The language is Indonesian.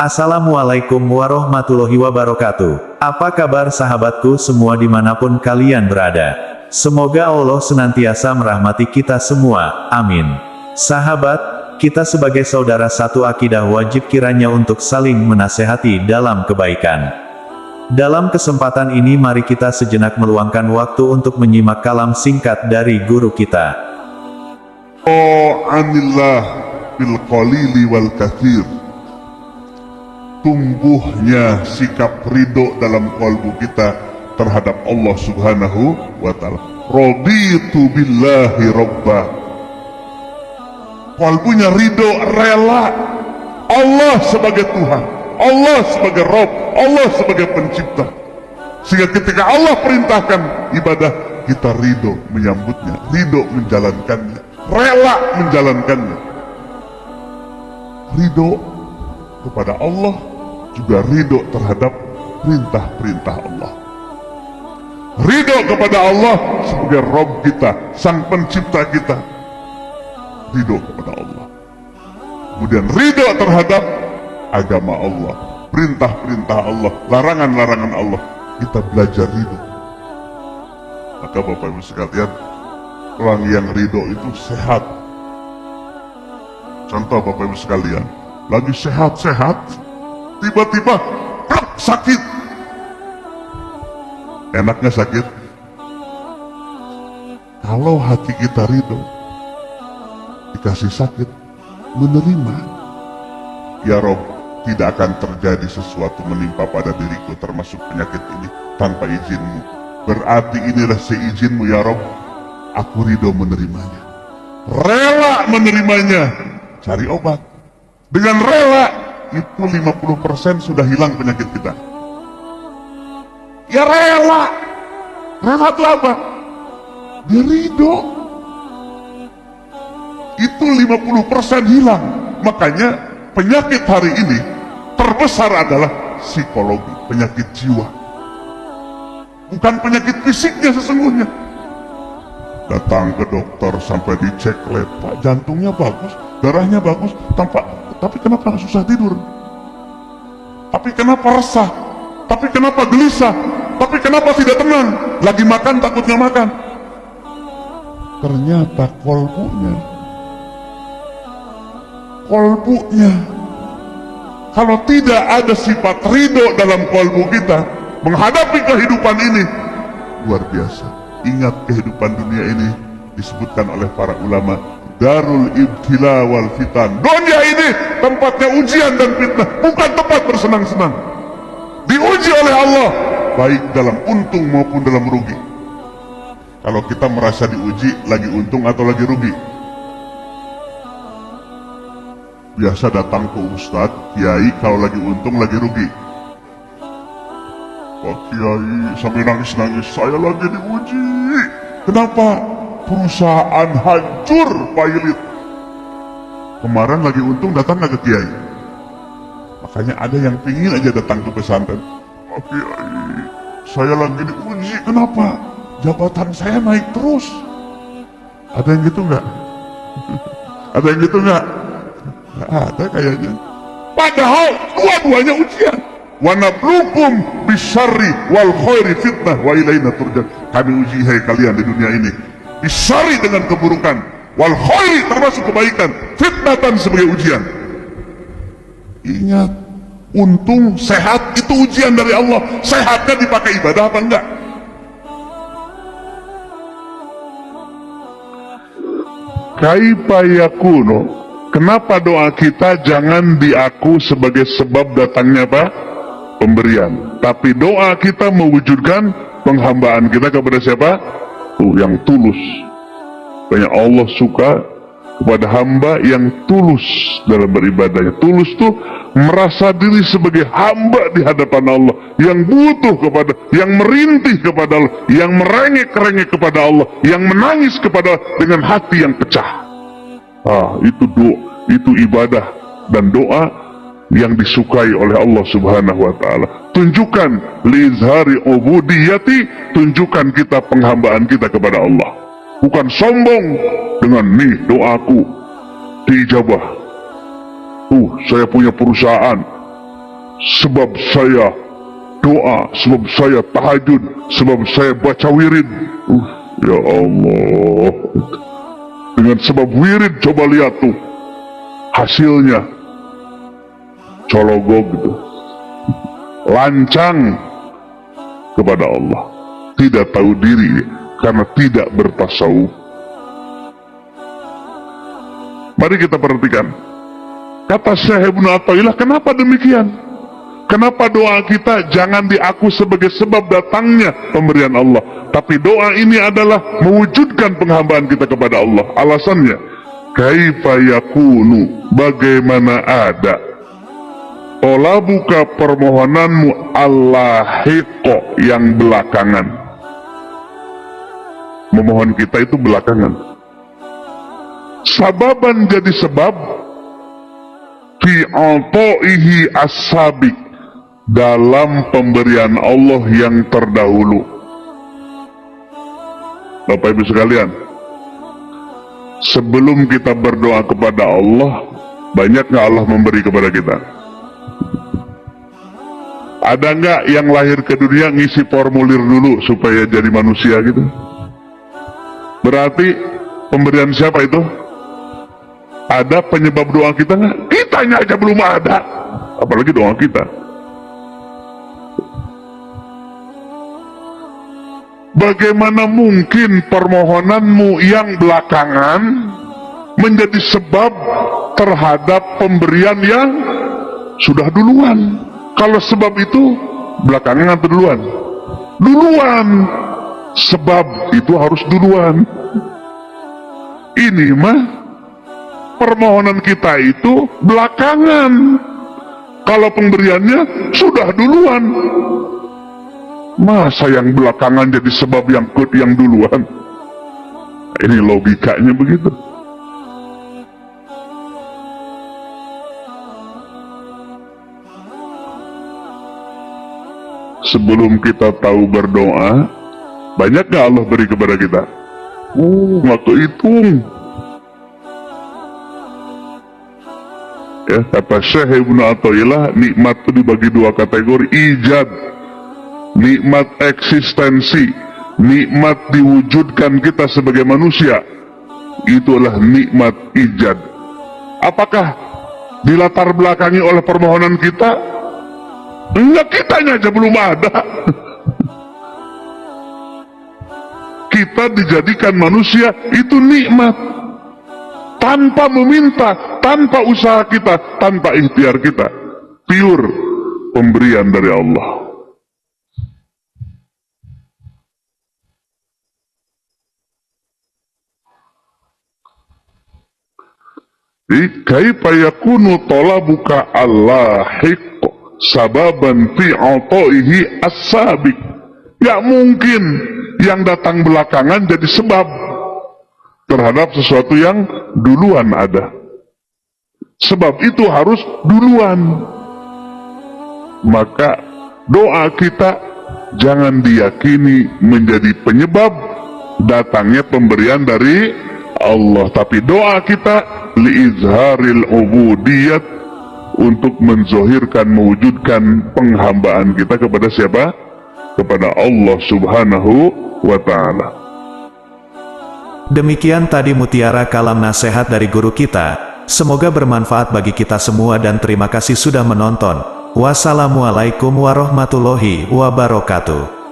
Assalamualaikum warahmatullahi wabarakatuh. Apa kabar sahabatku semua dimanapun kalian berada? Semoga Allah senantiasa merahmati kita semua, amin. Sahabat, kita sebagai saudara satu akidah wajib kiranya untuk saling menasehati dalam kebaikan. Dalam kesempatan ini mari kita sejenak meluangkan waktu untuk menyimak kalam singkat dari guru kita. Anillah bil qalili wal kathir. Tumbuhnya sikap ridho dalam kalbu kita terhadap Allah subhanahu wa ta'ala. Raditu billahi robba. Kalbunya ridho, rela Allah sebagai Tuhan, Allah sebagai Rob, Allah sebagai pencipta. Sehingga ketika Allah perintahkan ibadah, kita ridho menyambutnya, ridho menjalankannya, rela menjalankannya. Ridho kepada Allah juga ridho terhadap perintah-perintah Allah. Ridho kepada Allah sebagai Rob kita, Sang Pencipta kita. Ridho kepada Allah. Kemudian ridho terhadap agama Allah, perintah-perintah Allah, larangan-larangan Allah. Kita belajar ridho. Maka Bapak Ibu sekalian, orang yang ridho itu sehat. Contoh Bapak Ibu sekalian, lagi sehat-sehat, tiba-tiba sakit. Enaknya sakit? Kalau hati kita ridho, dikasih sakit, menerima. Ya Rob, tidak akan terjadi sesuatu menimpa pada diriku termasuk penyakit ini tanpa izinmu. Berarti inilah seizinmu ya Rob, aku ridho menerimanya, rela menerimanya. Cari obat. Dengan rela itu 50% sudah hilang penyakit kita. Ya rela. Rela itu apa? Dia ridho. Itu 50% hilang. Makanya penyakit hari ini terbesar adalah psikologi, penyakit jiwa. Bukan penyakit fisiknya sesungguhnya. Datang ke dokter sampai dicek lab, Pak, jantungnya bagus, darahnya bagus, tapi kenapa susah tidur? Tapi kenapa resah? Tapi kenapa gelisah? Tapi kenapa tidak tenang? Lagi makan takut nggak makan. Ternyata kolbunya. Kalau tidak ada sifat ridho dalam kolbu kita menghadapi kehidupan ini, luar biasa. Ingat, kehidupan dunia ini disebutkan oleh para ulama darul ibtila wal fitan. Dunia ini tempatnya ujian dan fitnah, bukan tempat bersenang-senang. Diuji oleh Allah, baik dalam untung maupun dalam rugi. Kalau kita merasa diuji, lagi untung atau lagi rugi? Biasa datang ke ustadz, kiai, kalau lagi untung, lagi rugi. Pak Kiai sampai nangis-nangis, saya lagi diuji. Kenapa? Perusahaan hancur, pailit. Kemarin lagi untung, datang nggak ke Kiai? Makanya ada yang pingin aja datang ke pesantren. Pak Kiai, saya lagi diuji. Kenapa? Jabatan saya naik terus. Ada yang gitu nggak? Ada yang gitu nggak? Nggak ada kayaknya. Padahal dua-duanya ujian. Wa nabluukum bisyarri wal khairi fitnah wa ilaina turja. Kami uji hai kalian di dunia ini bisyarri dengan keburukan, wal khairi termasuk kebaikan, fitnatan sebagai ujian. Ingat, untung sehat itu ujian dari Allah. Sehatnya dipakai ibadah apa enggak? Kaifa yakuno, kenapa doa kita jangan diaku sebagai sebab datangnya apa? Pemberian, tapi doa kita mewujudkan penghambaan kita kepada siapa? Yang tulus. Banyak Allah suka kepada hamba yang tulus dalam beribadahnya. Tulus tuh merasa diri sebagai hamba di hadapan Allah, yang butuh kepada, yang merintih kepada Allah, yang merengek-rengek kepada Allah, yang menangis kepada dengan hati yang pecah. Itu doa, itu ibadah dan doa yang disukai oleh Allah subhanahu wa ta'ala. Tunjukkan lizhari ubudiyati, tunjukkan kita penghambaan kita kepada Allah. Bukan sombong dengan nih doaku diijabah. Saya punya perusahaan, sebab saya doa, sebab saya tahajud, sebab saya baca wirid. Ya Allah, dengan sebab wirid coba lihat tuh hasilnya, cologog gitu, lancang kepada Allah, tidak tahu diri karena tidak bertasawuf. Mari kita perhatikan kata Syekh Ibnu Athaillah, kenapa demikian? Kenapa doa kita jangan diaku sebagai sebab datangnya pemberian Allah, tapi doa ini adalah mewujudkan penghambaan kita kepada Allah. Alasannya, kaifa yakunu, bagaimana ada, tolabuka, permohonanmu, allahiqo, yang belakangan. Memohon kita itu belakangan. Sababan, jadi sebab, fi ataihi as-sabiq, dalam pemberian Allah yang terdahulu. Bapak Ibu sekalian, sebelum kita berdoa kepada Allah, banyak nggak Allah memberi kepada kita? Ada nggak yang lahir ke dunia ngisi formulir dulu supaya jadi manusia gitu? Berarti pemberian siapa itu? Ada penyebab doa kita nggak? Kitanya aja belum ada, apalagi doa kita. Bagaimana mungkin permohonanmu yang belakangan menjadi sebab terhadap pemberian yang sudah duluan? Kalau sebab itu belakangan atau duluan? Duluan. Sebab itu harus duluan. Ini mah permohonan kita itu belakangan, kalau pemberiannya sudah duluan. Masa yang belakangan jadi sebab yang duluan? Ini logikanya begitu. Sebelum kita tahu berdoa, banyak gak Allah beri kepada kita? Nggak kehitung. Ya, kata Syekh Ibnu Athaillah, nikmat itu dibagi dua kategori: ijad, nikmat eksistensi, nikmat diwujudkan kita sebagai manusia, itulah nikmat ijad. Apakah dilatar belakangi oleh permohonan kita? Enggak, kitanya aja belum ada. Kita dijadikan manusia itu nikmat, tanpa meminta, tanpa usaha kita, tanpa ikhtiar kita, pure pemberian dari Allah. Kaifa yakunu talabuka allahiq sababan fi ataihi as-sabiq. Ya mungkin yang datang belakangan jadi sebab terhadap sesuatu yang duluan ada. Sebab itu harus duluan. Maka doa kita jangan diyakini menjadi penyebab datangnya pemberian dari Allah, tapi doa kita liizharil ubudiyat, untuk menzohirkan, mewujudkan penghambaan kita kepada siapa? Kepada Allah Subhanahu wa ta'ala. Demikian tadi mutiara kalam nasihat dari guru kita. Semoga bermanfaat bagi kita semua dan terima kasih sudah menonton. Wassalamualaikum warahmatullahi wabarakatuh.